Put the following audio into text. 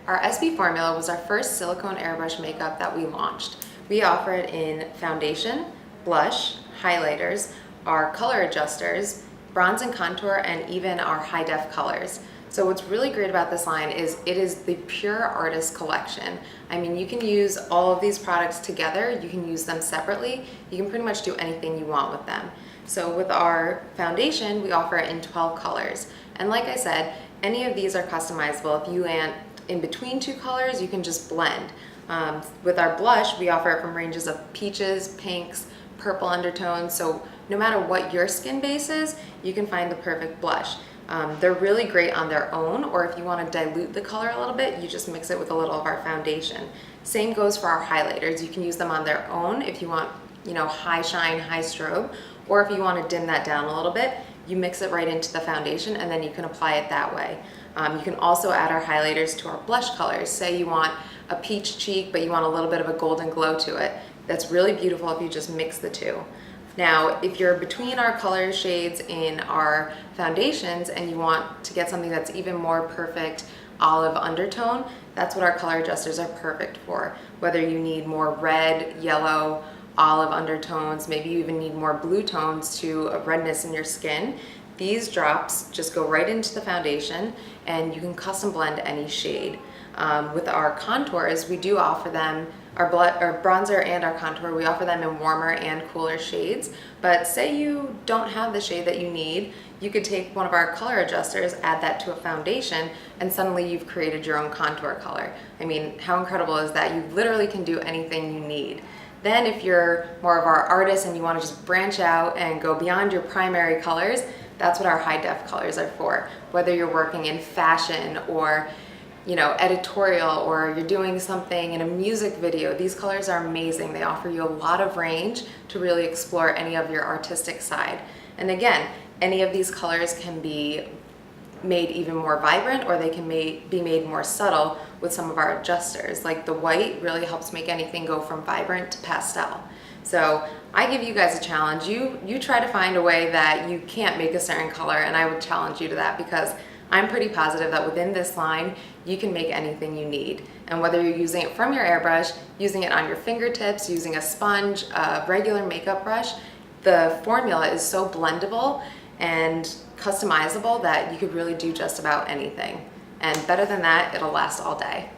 Our SB formula was our first silicone airbrush makeup that we launched. We offer it in foundation, blush, highlighters, our color adjusters, bronze and contour, and even our high def colors. So what's really great about this line is it is the pure artist collection. I mean, you can use all of these products together, you can use them separately, you can pretty much do anything you want with them. So with our foundation, we offer it in 12 colors. And like I said, any of these are customizable. If you land in between two colors, you can just blend. With our blush, we offer it from ranges of peaches, pinks, purple undertones. So no matter what your skin base is, you can find the perfect blush. They're really great on their own, or if you want to dilute the color a little bit, you just mix it with a little of our foundation. Same goes for our highlighters. You can use them on their own if you want, high shine, high strobe, or if you want to dim that down a little bit, you mix it right into the foundation and then you can apply it that way. You can also add our highlighters to our blush colors. Say you want a peach cheek, but you want a little bit of a golden glow to it. That's really beautiful if you just mix the two. Now, if you're between our color shades in our foundations and you want to get something that's even more perfect olive undertone, that's what our color adjusters are perfect for. Whether you need more red, yellow, olive undertones, maybe you even need more blue tones to a redness in your skin, these drops just go right into the foundation and you can custom blend any shade. With our contours, we do offer them, our bronzer and our contour, we offer them in warmer and cooler shades. But say you don't have the shade that you need, you could take one of our color adjusters, add that to a foundation, and suddenly you've created your own contour color. I mean, how incredible is that? You literally can do anything you need. Then if you're more of our artist and you want to just branch out and go beyond your primary colors, that's what our high def colors are for. Whether you're working in fashion or editorial, or you're doing something in a music video, these colors are amazing. They offer you a lot of range to really explore any of your artistic side. And again, any of these colors can be made even more vibrant, or they can be made more subtle with some of our adjusters. Like the white really helps make anything go from vibrant to pastel. So I give you guys a challenge. You try to find a way that you can't make a certain color, and I would challenge you to that, because I'm pretty positive that within this line, you can make anything you need. And whether you're using it from your airbrush, using it on your fingertips, using a sponge, a regular makeup brush, the formula is so blendable and customizable that you could really do just about anything. And better than that, it'll last all day.